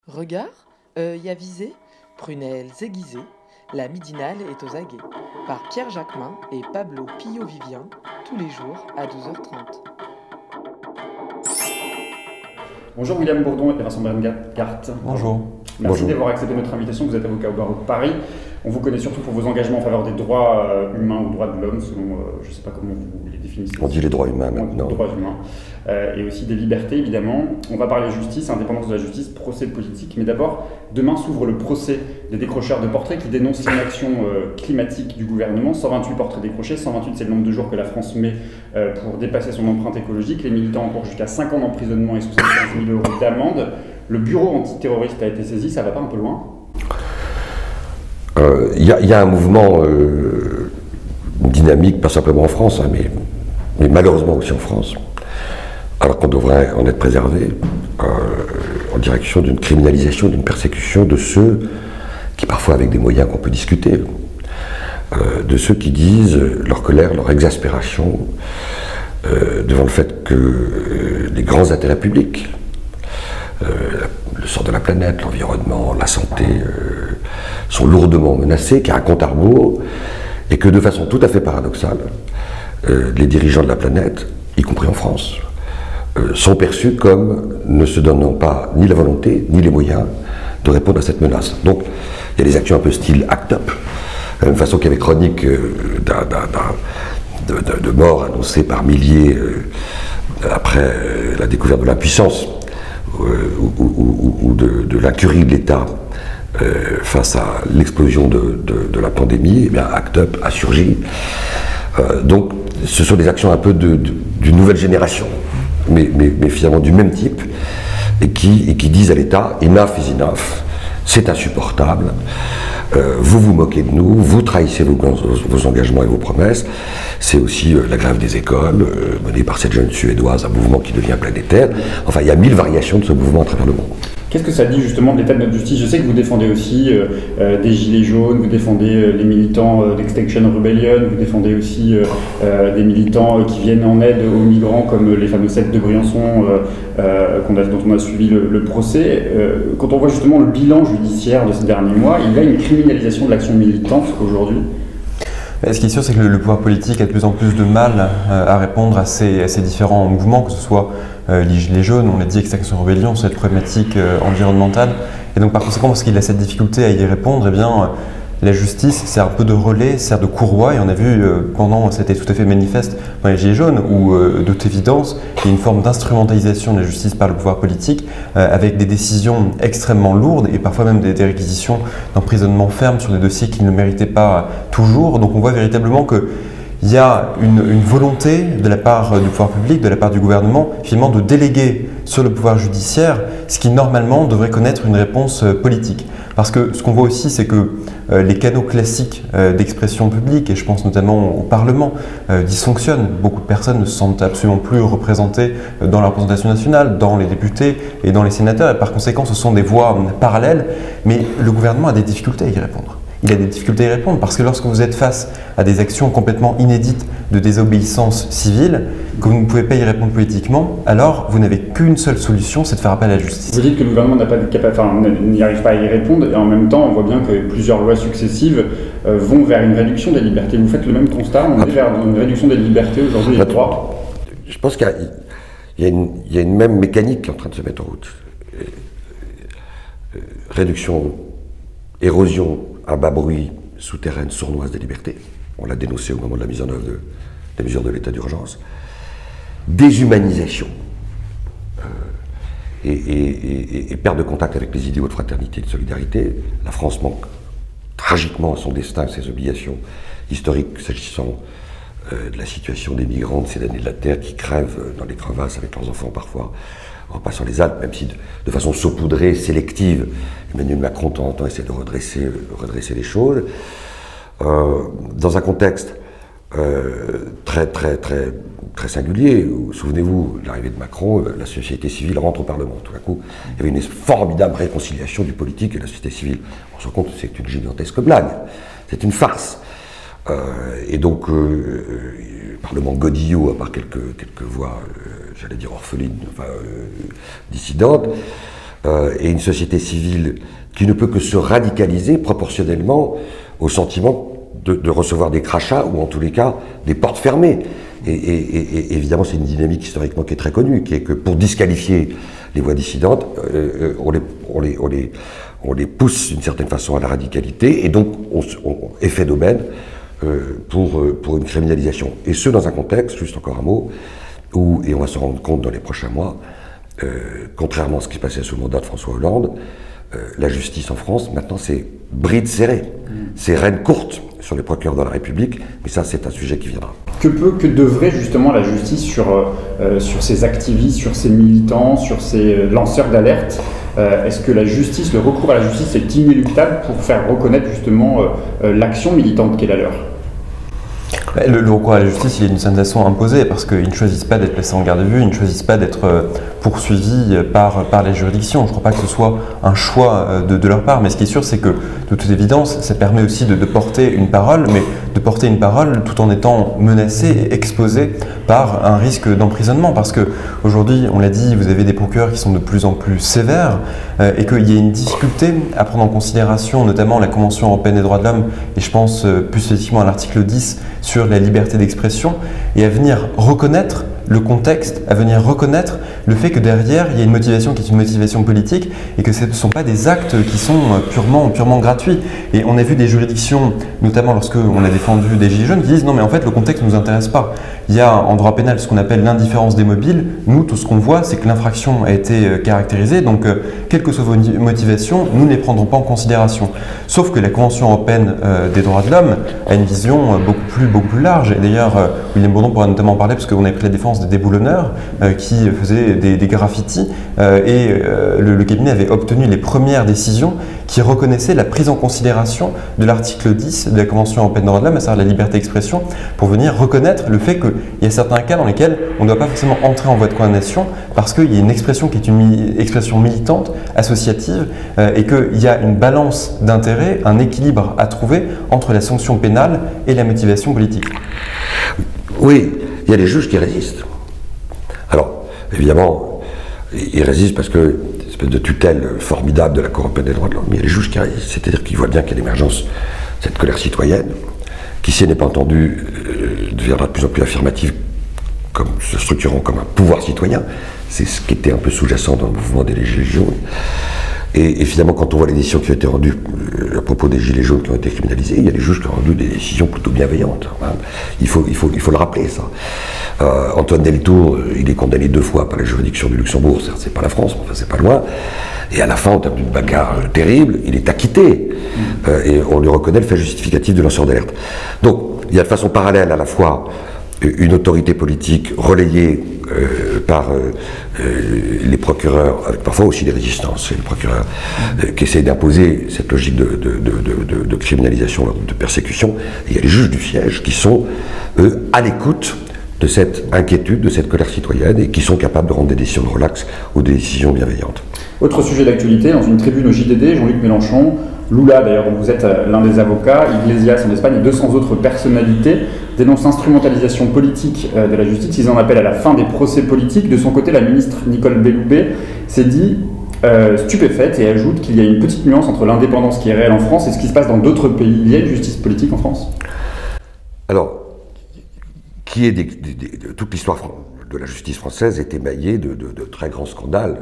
Regard, œil avisé, prunelles aiguisées, la midinale est aux aguets. Par Pierre Jacquemin et Pablo Pillo-Vivien, tous les jours à 12h30. Bonjour William Bourdon et Vincent Brengart. Bonjour. Merci d'avoir accepté notre invitation. Vous êtes avocat au barreau de Paris. On vous connaît surtout pour vos engagements en faveur des droits humains ou droits de l'homme, selon, je ne sais pas comment vous les définissez. On dit les droits humains maintenant. Les droits humains. Et aussi des libertés, évidemment. On va parler justice, indépendance de la justice, procès politique. Mais d'abord, demain s'ouvre le procès des décrocheurs de portraits qui dénoncent l'inaction climatique du gouvernement. 128 portraits décrochés. 128, c'est le nombre de jours que la France met pour dépasser son empreinte écologique. Les militants encourent jusqu'à 5 ans d'emprisonnement et 75 000 € d'amende. Le bureau antiterroriste a été saisi. Ça va pas un peu loin ? Il y a un mouvement dynamique, pas simplement en France, hein, mais malheureusement aussi en France, alors qu'on devrait en être préservé, en direction d'une criminalisation, d'une persécution de ceux qui, parfois avec des moyens qu'on peut discuter, de ceux qui disent leur colère, leur exaspération devant le fait que les grands intérêts publics, le sort de la planète, l'environnement, la santé, sont lourdement menacés, qu'il y a un compte à rebours, et que de façon tout à fait paradoxale, les dirigeants de la planète, y compris en France, sont perçus comme ne se donnant pas ni la volonté, ni les moyens de répondre à cette menace. Donc, il y a des actions un peu style ACT UP, de la même façon qu'il y avait chronique de morts annoncées par milliers après la découverte de l'impuissance ou de l'incurie de l'État face à l'explosion de la pandémie. Eh bien, ACT UP a surgi. Donc, ce sont des actions un peu d'une nouvelle génération, mais finalement du même type, et qui disent à l'État « enough is enough », c'est insupportable, vous vous moquez de nous, vous trahissez vos engagements et vos promesses. C'est aussi la grève des écoles, menée par cette jeune Suédoise, un mouvement qui devient planétaire. Enfin, il y a 1000 variations de ce mouvement à travers le monde. Qu'est-ce que ça dit justement de l'état de notre justice ? Je sais que vous défendez aussi des gilets jaunes, vous défendez les militants d'Extinction Rebellion, vous défendez aussi des militants qui viennent en aide aux migrants comme les fameux sectes de Briançon dont on a suivi le procès. Quand on voit justement le bilan judiciaire de ces derniers mois, il y a une criminalisation de l'action militante aujourd'hui. Ce qui est sûr, c'est que le pouvoir politique a de plus en plus de mal à répondre à ces différents mouvements, que ce soit les Gilets jaunes, on l'a dit, Extinction Rebellion, cette problématique environnementale. Et donc par conséquent, parce qu'il a cette difficulté à y répondre, eh bien, la justice sert un peu de relais, sert de courroie, et on a vu pendant, c'était tout à fait manifeste dans les Gilets jaunes, où de toute évidence, il y a une forme d'instrumentalisation de la justice par le pouvoir politique, avec des décisions extrêmement lourdes, et parfois même des réquisitions d'emprisonnement ferme sur des dossiers qui ne méritaient pas toujours. Donc on voit véritablement que il y a une volonté de la part du pouvoir public, de la part du gouvernement, finalement de déléguer sur le pouvoir judiciaire ce qui normalement devrait connaître une réponse politique. Parce que ce qu'on voit aussi, c'est que les canaux classiques d'expression publique, et je pense notamment au Parlement, dysfonctionnent. Beaucoup de personnes ne se sentent absolument plus représentées dans la représentation nationale, dans les députés et dans les sénateurs, et par conséquent ce sont des voix parallèles, mais le gouvernement a des difficultés à y répondre. Il a des difficultés à y répondre parce que lorsque vous êtes face à des actions complètement inédites de désobéissance civile, que vous ne pouvez pas y répondre politiquement, alors vous n'avez qu'une seule solution, c'est de faire appel à la justice. Vous dites que le gouvernement n'y arrive pas à y répondre, et en même temps on voit bien que plusieurs lois successives vont vers une réduction des libertés. Vous faites le même constat, on est vers une réduction des libertés aujourd'hui et des droits. Je pense qu'il y a une même mécanique qui est en train de se mettre en route. Réduction, érosion à bas bruit, souterraine, sournoise des libertés. On l'a dénoncé au moment de la mise en œuvre des mesures de l'état d'urgence. Déshumanisation et perte de contact avec les idéaux de fraternité et de solidarité. La France manque tragiquement à son destin, à ses obligations historiques s'agissant de la situation des migrants de ces damnés de la terre qui crèvent dans les crevasses avec leurs enfants parfois, en passant les Alpes, même si de façon saupoudrée, sélective, Emmanuel Macron de temps en temps essaie de redresser les choses. Dans un contexte très singulier, où, souvenez-vous, l'arrivée de Macron, la société civile rentre au Parlement. Tout d'un coup, il y avait une formidable réconciliation du politique et de la société civile. On se rend compte que c'est une gigantesque blague, c'est une farce. Et donc, le Parlement Godillot, à part quelques voix, j'allais dire orphelines, enfin dissidentes, et une société civile qui ne peut que se radicaliser proportionnellement au sentiment de recevoir des crachats, ou en tous les cas des portes fermées. Et évidemment, c'est une dynamique historiquement qui est très connue, qui est que pour disqualifier les voix dissidentes, on les pousse d'une certaine façon à la radicalité, et donc on est fait d'aubaine pour une criminalisation. Et ce, dans un contexte, juste encore un mot, où, et on va se rendre compte dans les prochains mois, contrairement à ce qui se passait sous le mandat de François Hollande, la justice en France, maintenant, c'est bride serrée, c'est rêne courte sur les procureurs de la République, mais ça, c'est un sujet qui viendra. Que devrait justement la justice sur ces activistes, sur ces militants, sur ces lanceurs d'alerte? Est-ce que la justice, le recours à la justice est inéluctable pour faire reconnaître justement l'action militante qui est la leur? Le recours à la justice, il est d'une certaine façon imposé parce qu'ils ne choisissent pas d'être placés en garde à vue, ils ne choisissent pas d'être poursuivis par les juridictions. Je ne crois pas que ce soit un choix de leur part, mais ce qui est sûr, c'est que de toute évidence, ça permet aussi de porter une parole, mais de porter une parole tout en étant menacé et exposé par un risque d'emprisonnement. Parce qu'aujourd'hui, on l'a dit, vous avez des procureurs qui sont de plus en plus sévères et qu'il y a une difficulté à prendre en considération, notamment la Convention européenne des droits de l'homme, et je pense plus spécifiquement à l'article 10 sur la liberté d'expression, et à venir reconnaître le contexte, à venir reconnaître le fait que derrière, il y a une motivation qui est une motivation politique et que ce ne sont pas des actes qui sont purement gratuits. Et on a vu des juridictions, notamment lorsque on a défendu des Gilets jaunes, qui disent non mais en fait le contexte ne nous intéresse pas. Il y a en droit pénal ce qu'on appelle l'indifférence des mobiles. Nous, tout ce qu'on voit, c'est que l'infraction a été caractérisée, donc quelles que soient vos motivations, nous ne les prendrons pas en considération. Sauf que la Convention européenne des droits de l'homme a une vision beaucoup plus large. Et d'ailleurs, William Bourdon pourra notamment en parler parce qu'on avait pris la défense des déboulonneurs qui faisaient des graffitis et le cabinet avait obtenu les premières décisions qui reconnaissaient la prise en considération de l'article 10 de la Convention européenne des droits de l'homme, à savoir la liberté d'expression, pour venir reconnaître le fait qu'il y a certains cas dans lesquels on ne doit pas forcément entrer en voie de condamnation parce qu'il y a une expression qui est une expression militante, associative, et qu'il y a une balance d'intérêt, un équilibre à trouver entre la sanction pénale et la motivation politique. Oui, il y a des juges qui résistent. Alors, évidemment, ils résistent parce que une espèce de tutelle formidable de la Cour européenne des droits de l'homme, mais il y a des juges qui résistent. C'est-à-dire qu'ils voient bien qu'il y a l'émergence de cette colère citoyenne, qui, si elle n'est pas entendue, deviendra de plus en plus affirmative, comme se structurant comme un pouvoir citoyen. C'est ce qui était un peu sous-jacent dans le mouvement des Gilets jaunes. Et finalement, quand on voit les décisions qui ont été rendues à propos des Gilets jaunes qui ont été criminalisés, il y a des juges qui ont rendu des décisions plutôt bienveillantes. Hein. Il faut le rappeler, ça. Antoine Deltour, il est condamné 2 fois par la juridiction du Luxembourg, c'est pas la France, mais enfin c'est pas loin. Et à la fin, en termes d'une bagarre terrible, il est acquitté. Et on lui reconnaît le fait justificatif de lanceur d'alerte. Donc, il y a de façon parallèle à la fois une autorité politique relayée par les procureurs, avec parfois aussi des résistances, les procureurs qui essayent d'imposer cette logique de criminalisation, de persécution. Et il y a les juges du siège qui sont, eux, à l'écoute de cette inquiétude, de cette colère citoyenne, et qui sont capables de rendre des décisions de relax ou des décisions bienveillantes. Autre sujet d'actualité, dans une tribune au JDD, Jean-Luc Mélenchon, Lula d'ailleurs, dont vous êtes l'un des avocats, Iglesias en Espagne et 200 autres personnalités dénoncent l'instrumentalisation politique de la justice. Ils en appellent à la fin des procès politiques. De son côté, la ministre Nicole Belloubet s'est dit stupéfaite et ajoute qu'il y a une petite nuance entre l'indépendance qui est réelle en France et ce qui se passe dans d'autres pays. Il y a une justice politique en France? Alors, toute l'histoire de la justice française est émaillée de très grands scandales.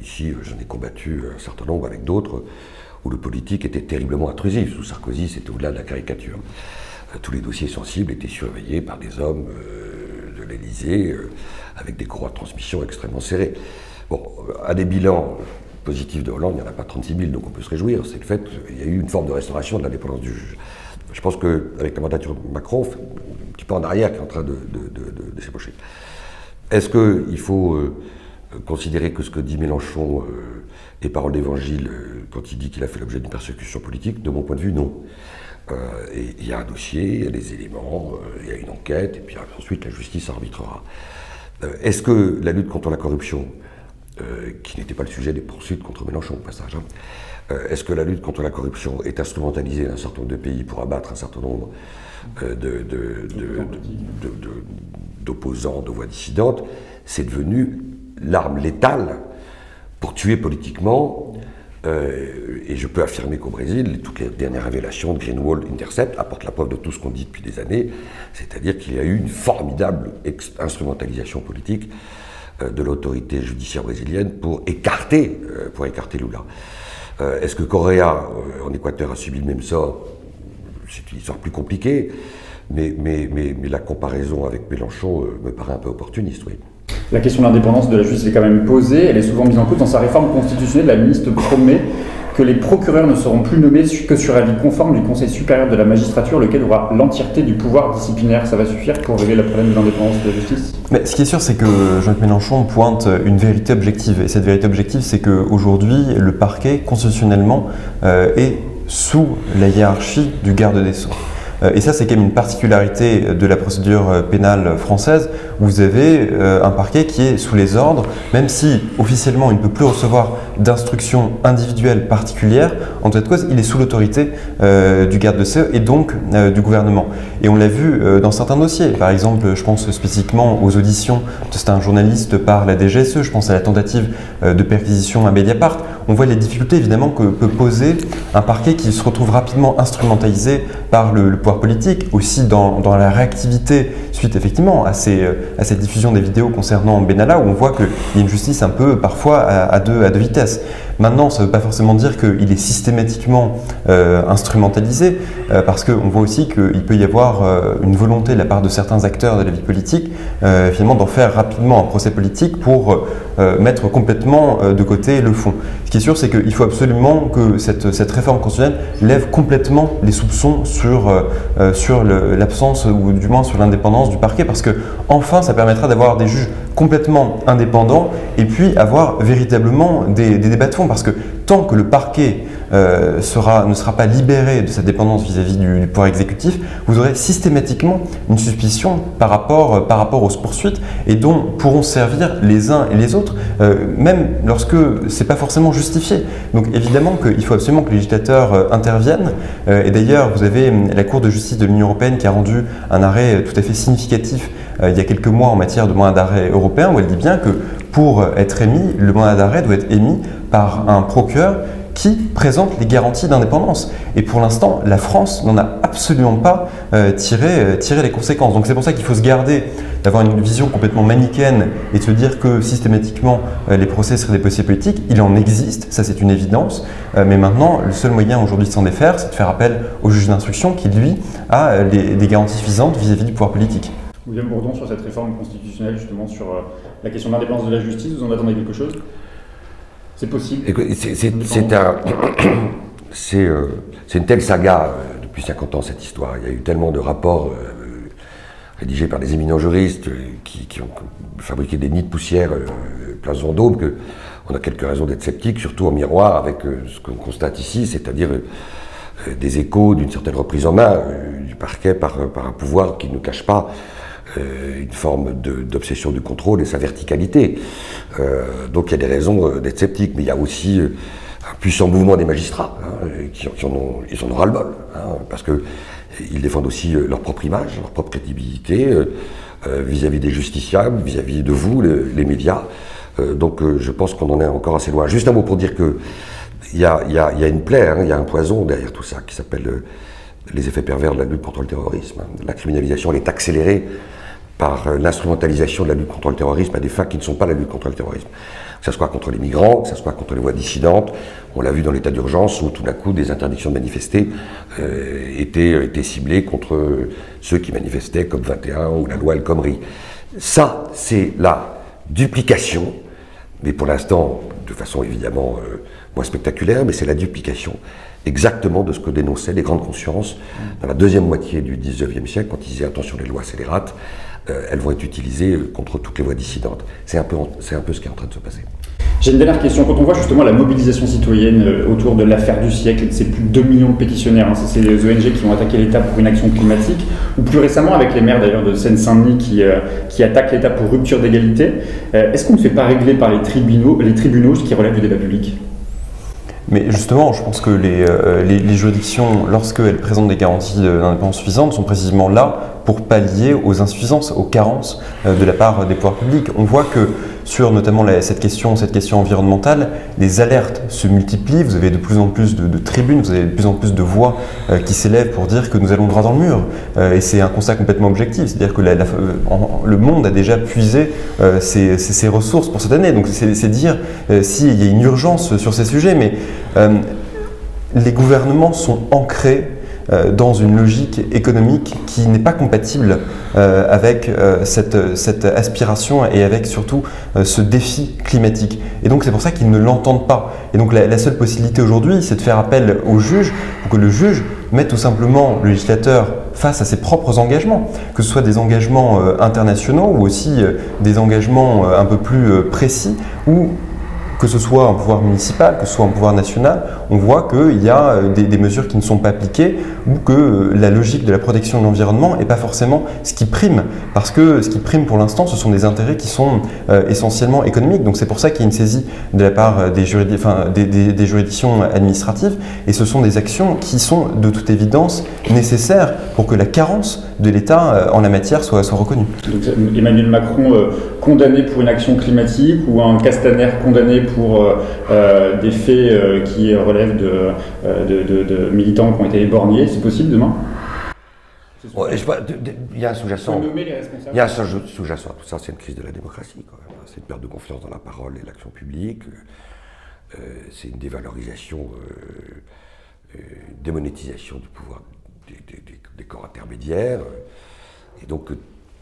Ici, j'en ai combattu un certain nombre avec d'autres, où le politique était terriblement intrusif. Sous Sarkozy, c'était au-delà de la caricature. Tous les dossiers sensibles étaient surveillés par des hommes de l'Élysée, avec des courroies de transmission extrêmement serrées. Bon, à des bilans positifs de Hollande, il n'y en a pas 36 000, donc on peut se réjouir. C'est le fait qu'il y a eu une forme de restauration de l'indépendance du juge. Je pense qu'avec la mandature de Macron, on fait un petit peu en arrière qui est en train de s'ébaucher. Est-ce qu'il faut considérer que ce que dit Mélenchon est parole d'évangile quand il dit qu'il a fait l'objet d'une persécution politique? De mon point de vue, non. Et il y a un dossier, il y a des éléments, il y a une enquête, et puis ensuite la justice arbitrera. Est-ce que la lutte contre la corruption, qui n'était pas le sujet des poursuites contre Mélenchon au passage, est-ce que la lutte contre la corruption est instrumentalisée dans un certain nombre de pays pour abattre un certain nombre d'opposants, de voix dissidentes? C'est devenu l'arme létale pour tuer politiquement. Et je peux affirmer qu'au Brésil, toutes les dernières révélations de Greenwald Intercept apportent la preuve de tout ce qu'on dit depuis des années, c'est-à-dire qu'il y a eu une formidable instrumentalisation politique de l'autorité judiciaire brésilienne pour écarter Lula. Est-ce que Correa, en Équateur, a subi le même sort? C'est une histoire plus compliquée, mais la comparaison avec Mélenchon me paraît un peu opportuniste, oui. La question de l'indépendance de la justice est quand même posée, elle est souvent mise en cause. Dans sa réforme constitutionnelle, la ministre promet que les procureurs ne seront plus nommés que sur avis conforme du Conseil supérieur de la magistrature, lequel aura l'entièreté du pouvoir disciplinaire. Ça va suffire pour régler le problème de l'indépendance de la justice? Mais ce qui est sûr, c'est que Jean-Luc Mélenchon pointe une vérité objective. Et cette vérité objective, c'est qu'aujourd'hui, le parquet, constitutionnellement, est sous la hiérarchie du garde des Sceaux. Et ça, c'est quand même une particularité de la procédure pénale française. Vous avez un parquet qui est sous les ordres, même si officiellement il ne peut plus recevoir d'instructions individuelles particulières. En toute cause, il est sous l'autorité du garde des Sceaux et donc du gouvernement. Et on l'a vu dans certains dossiers. Par exemple, je pense spécifiquement aux auditions de certains journalistes par la DGSE. Je pense à la tentative de perquisition à Mediapart. On voit les difficultés évidemment que peut poser un parquet qui se retrouve rapidement instrumentalisé par le pouvoir politique, aussi dans la réactivité suite effectivement à cette diffusion des vidéos concernant Benalla, où on voit qu'il y a une justice un peu parfois à deux vitesses. Maintenant, ça ne veut pas forcément dire qu'il est systématiquement instrumentalisé, parce qu'on voit aussi qu'il peut y avoir une volonté de la part de certains acteurs de la vie politique, finalement d'en faire rapidement un procès politique pour mettre complètement de côté le fond. Ce qui est sûr, c'est qu'il faut absolument que cette réforme constitutionnelle lève complètement les soupçons sur l'absence, ou du moins sur l'indépendance du parquet, parce que enfin, ça permettra d'avoir des juges complètement indépendants et puis avoir véritablement des débats de fond, parce que tant que le parquet ne sera pas libéré de sa dépendance vis-à-vis du pouvoir exécutif, vous aurez systématiquement une suspicion par rapport aux poursuites et dont pourront servir les uns et les autres, même lorsque ce n'est pas forcément justifié. Donc évidemment qu'il faut absolument que le législateur intervienne, et d'ailleurs vous avez la Cour de justice de l'Union européenne qui a rendu un arrêt tout à fait significatif il y a quelques mois en matière de mandat d'arrêt européen, où elle dit bien que pour être émis, le mandat d'arrêt doit être émis par un procureur qui présente les garanties d'indépendance. Et pour l'instant, la France n'en a absolument pas tiré les conséquences. Donc c'est pour ça qu'il faut se garder d'avoir une vision complètement manichéenne et de se dire que systématiquement les procès seraient des procès politiques. Il en existe, ça c'est une évidence. Mais maintenant, le seul moyen aujourd'hui de s'en défaire, c'est de faire appel au juge d'instruction qui, lui, a des garanties suffisantes vis-à-vis du pouvoir politique. William Bourdon, sur cette réforme constitutionnelle, justement sur la question de l'indépendance de la justice, vous en attendez quelque chose? C'est possible? C'est une telle saga depuis 50 ans, cette histoire. Il y a eu tellement de rapports rédigés par des éminents juristes qui ont fabriqué des nids de poussière plein Vendôme, qu'on a quelques raisons d'être sceptiques, surtout en miroir avec ce qu'on constate ici, c'est-à-dire des échos d'une certaine reprise en main du parquet par un pouvoir qui ne cache pas une forme d'obsession du contrôle et sa verticalité. Donc il y a des raisons d'être sceptique, mais il y a aussi un puissant mouvement des magistrats qui en ont ras-le-bol, parce qu'ils défendent aussi leur propre image, leur propre crédibilité vis-à-vis des justiciables, vis-à-vis de vous, les médias. Donc je pense qu'on en est encore assez loin. Juste un mot pour dire qu'il y a une plaie, il y a un poison derrière tout ça qui s'appelle les effets pervers de la lutte contre le terrorisme. La criminalisation, elle est accélérée par l'instrumentalisation de la lutte contre le terrorisme à des fins qui ne sont pas la lutte contre le terrorisme. Que ce soit contre les migrants, que ce soit contre les voix dissidentes. On l'a vu dans l'état d'urgence où tout d'un coup des interdictions de manifester étaient ciblées contre ceux qui manifestaient, comme 21 ou la loi El Khomri. Ça, c'est la duplication, mais pour l'instant, de façon évidemment moins spectaculaire, mais c'est la duplication exactement de ce que dénonçaient les grandes consciences dans la deuxième moitié du XIXe siècle, quand ils disaient attention, les lois scélérates, elles vont être utilisées contre toutes les voix dissidentes. C'est un peu ce qui est en train de se passer. J'ai une dernière question. Quand on voit justement la mobilisation citoyenne autour de l'affaire du siècle, c'est plus de 2 millions de pétitionnaires, c'est les ONG qui ont attaqué l'État pour une action climatique, ou plus récemment avec les maires d'ailleurs de Seine-Saint-Denis qui attaquent l'État pour rupture d'égalité, est-ce qu'on ne fait pas régler par les tribunaux ce qui relève du débat public ? Mais justement, je pense que les juridictions, lorsqu'elles présentent des garanties d'indépendance suffisantes, sont précisément là pour pallier aux insuffisances, aux carences de la part des pouvoirs publics. On voit que sur notamment cette question environnementale, les alertes se multiplient, vous avez de plus en plus de tribunes, vous avez de plus en plus de voix qui s'élèvent pour dire que nous allons droit dans le mur. Et c'est un constat complètement objectif, c'est-à-dire que le monde a déjà puisé ses ressources pour cette année. Donc c'est dire s'il y a une urgence sur ces sujets, mais les gouvernements sont ancrés dans une logique économique qui n'est pas compatible avec cette aspiration et avec surtout ce défi climatique. Et donc c'est pour ça qu'ils ne l'entendent pas. Et donc la seule possibilité aujourd'hui, c'est de faire appel au juge pour que le juge mette tout simplement le législateur face à ses propres engagements, que ce soit des engagements internationaux ou aussi des engagements un peu plus précis, ou que ce soit un pouvoir municipal, que ce soit un pouvoir national, on voit qu'il y a des mesures qui ne sont pas appliquées ou que la logique de la protection de l'environnement n'est pas forcément ce qui prime. Parce que ce qui prime pour l'instant, ce sont des intérêts qui sont essentiellement économiques. Donc c'est pour ça qu'il y a une saisie de la part des juridictions administratives, et ce sont des actions qui sont de toute évidence nécessaires pour que la carence de l'État en la matière soit reconnue. Donc, Emmanuel Macron condamné pour une action climatique, ou un Castaner condamné pour des faits qui relèvent de militants qui ont été éborgnés, c'est possible demain? Il y a un sous-jacent. Il y a un sous-jacent à tout ça, c'est une crise de la démocratie, quand même. C'est une perte de confiance dans la parole et l'action publique. C'est une dévalorisation, démonétisation du pouvoir des corps intermédiaires. Et donc,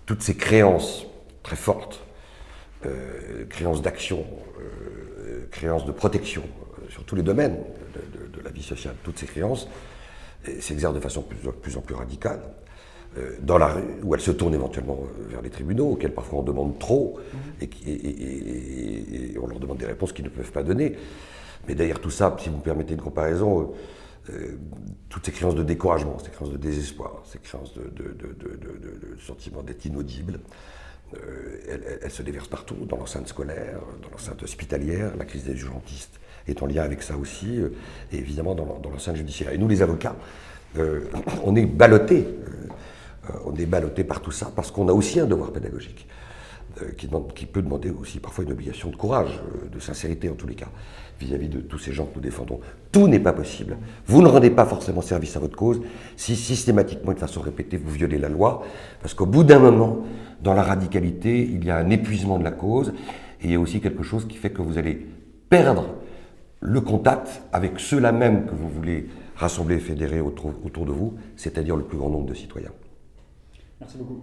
toutes ces créances très fortes, créances d'action, créances de protection sur tous les domaines de la vie sociale, toutes ces créances s'exercent de façon de plus en plus radicale dans la rue, où elles se tournent éventuellement vers les tribunaux, auxquels parfois on demande trop, et on leur demande des réponses qu'ils ne peuvent pas donner. Mais derrière tout ça, si vous me permettez une comparaison, toutes ces créances de découragement, ces créances de désespoir, ces créances de sentiment d'être inaudible, elles se déversent partout, dans l'enceinte scolaire, dans l'enceinte hospitalière. La crise des urgentistes est en lien avec ça aussi, et évidemment dans l'enceinte judiciaire. Et nous, les avocats, on est ballottés par tout ça, parce qu'on a aussi un devoir pédagogique, qui peut demander aussi parfois une obligation de courage, de sincérité en tous les cas, vis-à-vis de tous ces gens que nous défendons. Tout n'est pas possible. Vous ne rendez pas forcément service à votre cause si systématiquement, de façon répétée, vous violez la loi, parce qu'au bout d'un moment, dans la radicalité, il y a un épuisement de la cause, et il y a aussi quelque chose qui fait que vous allez perdre le contact avec ceux-là même que vous voulez rassembler et fédérer autour de vous, c'est-à-dire le plus grand nombre de citoyens. Merci beaucoup.